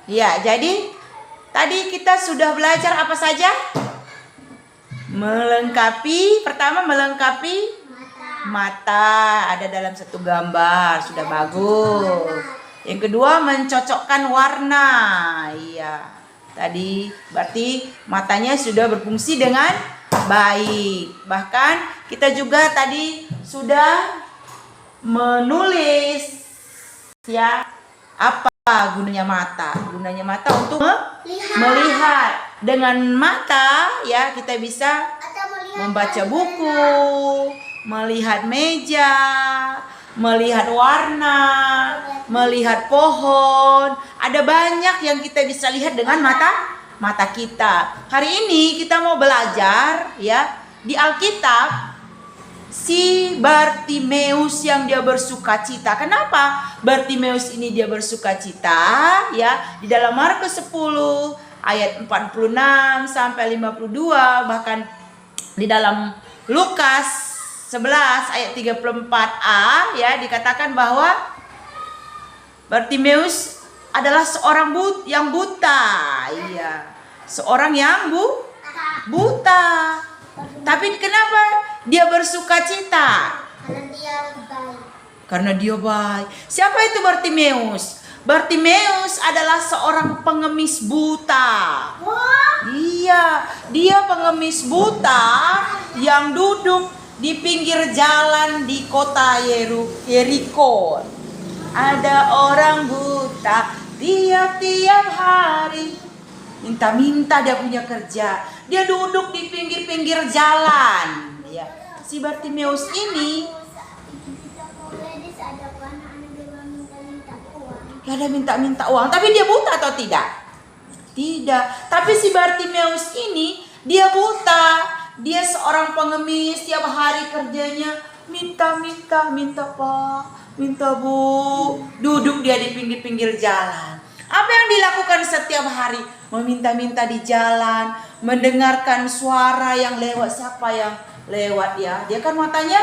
Ya, jadi tadi kita sudah belajar apa saja? Pertama melengkapi mata ada dalam satu gambar, sudah bagus. Yang kedua mencocokkan warna. Iya. Tadi berarti matanya sudah berfungsi dengan baik. Bahkan kita juga tadi sudah menulis ya apa gunanya mata. Gunanya mata untuk melihat. Dengan mata ya kita bisa membaca buku, melihat meja, melihat warna, melihat pohon. Ada banyak yang kita bisa lihat dengan mata kita. Hari ini kita mau belajar ya di Alkitab si Bartimeus yang dia bersukacita. Kenapa Bartimeus ini dia bersukacita? Ya, di dalam Markus 10 ayat 46 sampai 52, bahkan di dalam Lukas 11 ayat 34a ya dikatakan bahwa Bartimeus adalah seorang yang buta. Iya, seorang yang buta. Tapi kenapa dia bersukacita? Karena dia baik. Siapa itu Bartimeus? Bartimeus adalah seorang pengemis buta. Iya, dia pengemis buta yang duduk di pinggir jalan di kota Yeriko. Ada orang buta tiap-tiap hari minta-minta dia punya kerja. Dia duduk di pinggir-pinggir jalan. Ya. Si Bartimeus ini ada minta-minta uang, tapi dia buta atau tidak? Tidak. Tapi si Bartimeus ini dia buta. Dia seorang pengemis, tiap hari kerjanya minta Pak, minta Bu. Duduk dia di pinggir-pinggir jalan. Apa yang dilakukan setiap hari? Meminta-minta di jalan, mendengarkan suara yang lewat. Siapa yang lewat ya? Dia kan matanya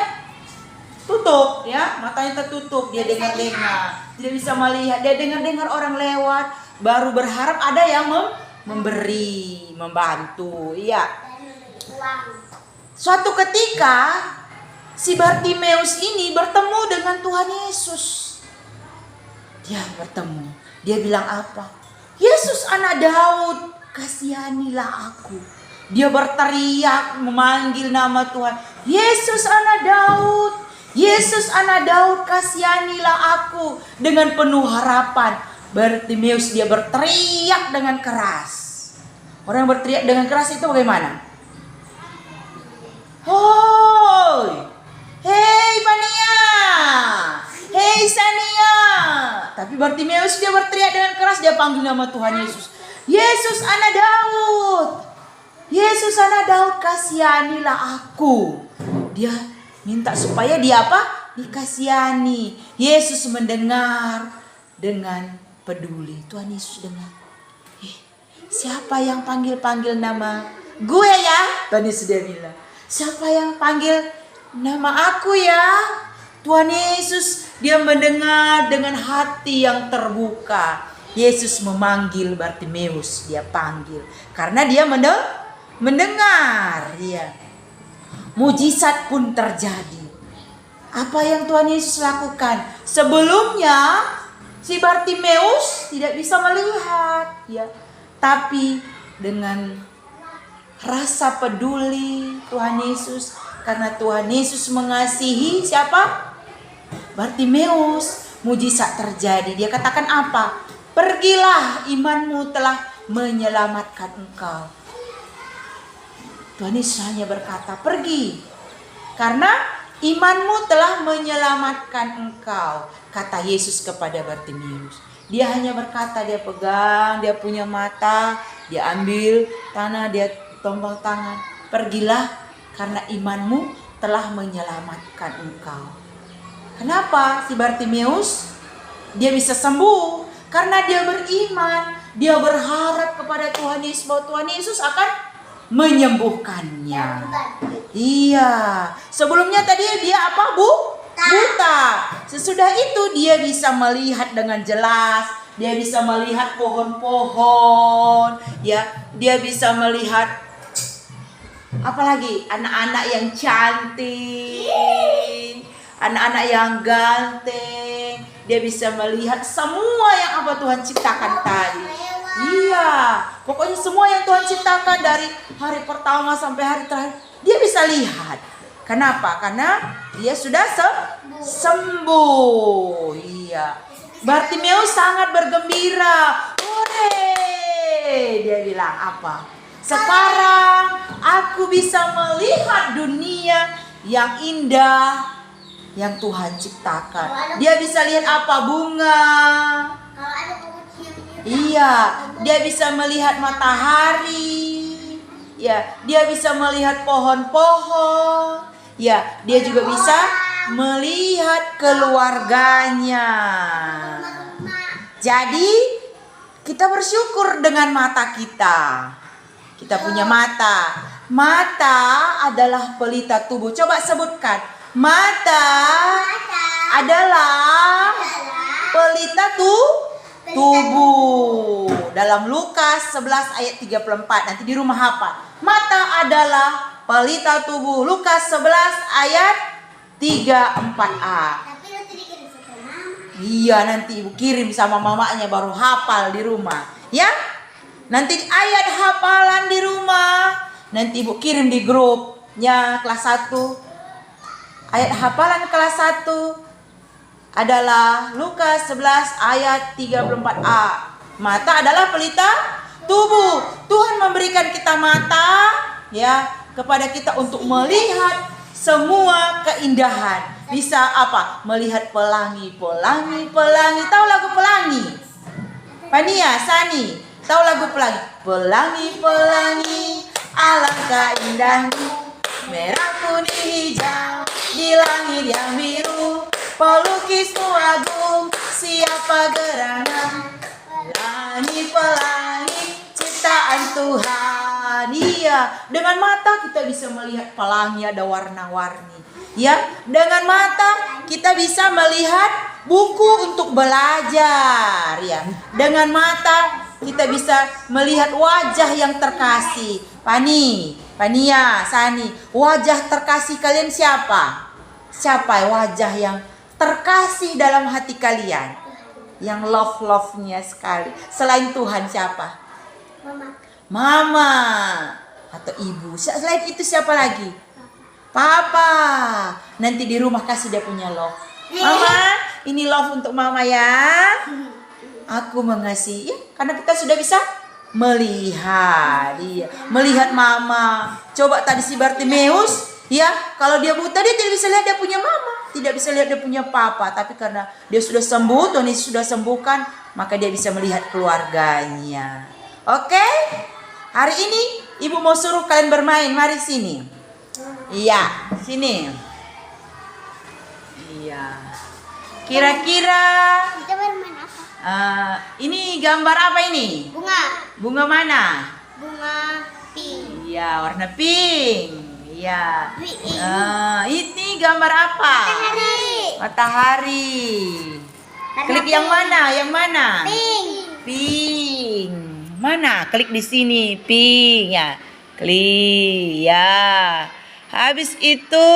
tutup ya, matanya tertutup, dia dengar-dengar, tidak bisa melihat, dia dengar-dengar orang lewat, baru berharap ada yang memberi, membantu. Iya. Suatu ketika si Bartimeus ini bertemu dengan Tuhan Yesus. Dia bertemu, dia bilang apa? Yesus anak Daud, kasihanilah aku. Dia berteriak memanggil nama Tuhan. Yesus anak Daud, Yesus anak Daud, kasihanilah aku. Dengan penuh harapan Bartimeus dia berteriak dengan keras. Orang yang berteriak dengan keras itu bagaimana? Hoi, hei Pania, hei Sania. Tapi Bartimeus dia berteriak dengan keras, dia panggil nama Tuhan Yesus. Yesus anak Daud, Yesus anak Daud, kasihanilah aku. Dia minta supaya dia apa? Dikasihani. Yesus mendengar dengan peduli. Tuhan Yesus dengar. Siapa yang panggil-panggil nama gue ya? Tuhan Yesus dia bilang. Siapa yang panggil nama aku ya? Tuhan Yesus dia mendengar dengan hati yang terbuka. Yesus memanggil Bartimeus, dia panggil. Karena dia mendengar. Ya. Mujizat pun terjadi. Apa yang Tuhan Yesus lakukan? Sebelumnya si Bartimeus tidak bisa melihat, ya. Tapi dengan rasa peduli Tuhan Yesus, karena Tuhan Yesus mengasihi siapa? Bartimeus, mujizat terjadi. Dia katakan apa? Pergilah, imanmu telah menyelamatkan engkau. Tuhan Yesus hanya berkata, pergi. Karena imanmu telah menyelamatkan engkau. Kata Yesus kepada Bartimeus. Dia hanya berkata, dia pegang, dia punya mata, dia ambil tanah, dia tombak tangan. Pergilah karena imanmu telah menyelamatkan engkau. Kenapa si Bartimeus dia bisa sembuh? Karena dia beriman, dia berharap kepada Tuhan Yesus bahwa Tuhan Yesus akan menyembuhkannya. Iya. Sebelumnya tadi dia apa, Bu? Buta. Sesudah itu dia bisa melihat dengan jelas. dia bisa melihat pohon-pohon, ya. Dia bisa melihat apalagi anak-anak yang cantik, anak-anak yang ganteng. Dia bisa melihat semua yang apa Tuhan ciptakan tadi. Iya, pokoknya semua yang Tuhan ciptakan dari hari pertama sampai hari terakhir, dia bisa lihat. Kenapa? Karena dia sudah sembuh. Iya. Bartimeus sangat bergembira. Hore! Dia bilang apa? Sekarang aku bisa melihat dunia yang indah yang Tuhan ciptakan. Dia bisa lihat apa? Bunga. Iya, dia bisa melihat matahari. Ya, dia bisa melihat pohon-pohon. Ya, dia juga bisa melihat keluarganya. Jadi, kita bersyukur dengan mata kita. Kita punya mata. Mata adalah pelita tubuh. Coba sebutkan. Mata adalah pelita tubuh. Dalam Lukas 11 ayat 34. Nanti di rumah hafal. Mata adalah pelita tubuh. Lukas 11 ayat 34a. Iya, nanti ibu kirim sama mamanya baru hafal di rumah. Ya. Nanti ayat hafalan di rumah. Nanti ibu kirim di grupnya kelas 1. Ayat hafalan kelas 1 adalah Lukas 11 ayat 34a. Mata adalah pelita tubuh. Tuhan memberikan kita mata, ya, kepada kita untuk melihat semua keindahan. Bisa apa? Melihat pelangi. Tahu lagu pelangi? Pania, Sani, tahu lagu pelangi? Pelangi, alangkah indahmu, merah kuning hijau di langit yang biru. Pelukismu agung, siapa gerangan? Pelangi, ciptaan Tuhan. Iya, dengan mata kita bisa melihat pelangi ada warna-warni. Ya, dengan mata kita bisa melihat buku untuk belajar. Ya, dengan mata kita bisa melihat wajah yang terkasih. Pania, Sani, wajah terkasih kalian siapa? Siapa wajah yang terkasih dalam hati kalian? Yang love-nya sekali. Selain Tuhan siapa? Mama atau ibu. Selain itu siapa lagi? Papa. Nanti di rumah kasih dia punya love. Mama, ini love untuk mama ya. Aku mengasihi. Ya, karena kita sudah bisa melihat. Iya, melihat mama. Coba tadi si Bartimeus, ya, kalau dia buta dia tidak bisa lihat dia punya mama, tidak bisa lihat dia punya papa. Tapi karena dia sudah sembuh, Tuhan Yesus sudah sembuhkan, maka dia bisa melihat keluarganya. Oke? Hari ini ibu mau suruh kalian bermain. Mari sini. Iya, sini. Iya. Kira-kira kita bermain apa? Ini gambar apa ini? Bunga. Bunga mana? Bunga pink. Iya, warna pink. Iya. Pink. Ini gambar apa? Matahari. Klik yang mana? Yang mana? Pink. Pink. Mana? Klik di sini. Pink ya. Klik ya. Habis itu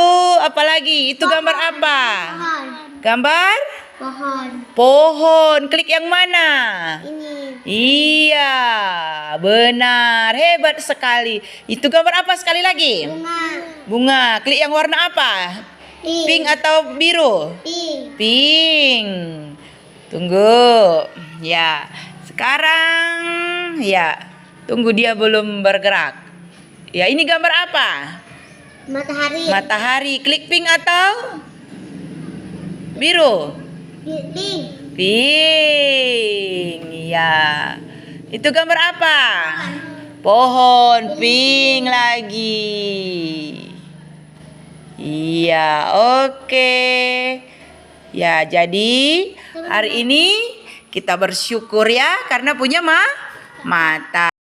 apa lagi? Itu gambar apa? Pohon. Gambar? Pohon. Pohon. Klik yang mana? Ini. Iya, benar. Hebat sekali. Itu gambar apa sekali lagi? Bunga. Bunga. Klik yang warna apa? Pink. Pink atau biru? Pink. Pink. Tunggu. Ya. Sekarang ya. Tunggu, dia belum bergerak. Ya, ini gambar apa? Matahari. Matahari. Klik pink atau biru? Pink. Pink. Ya. Itu gambar apa? Pohon. Pink lagi. Iya, oke. Ya, jadi hari ini kita bersyukur ya karena punya mata.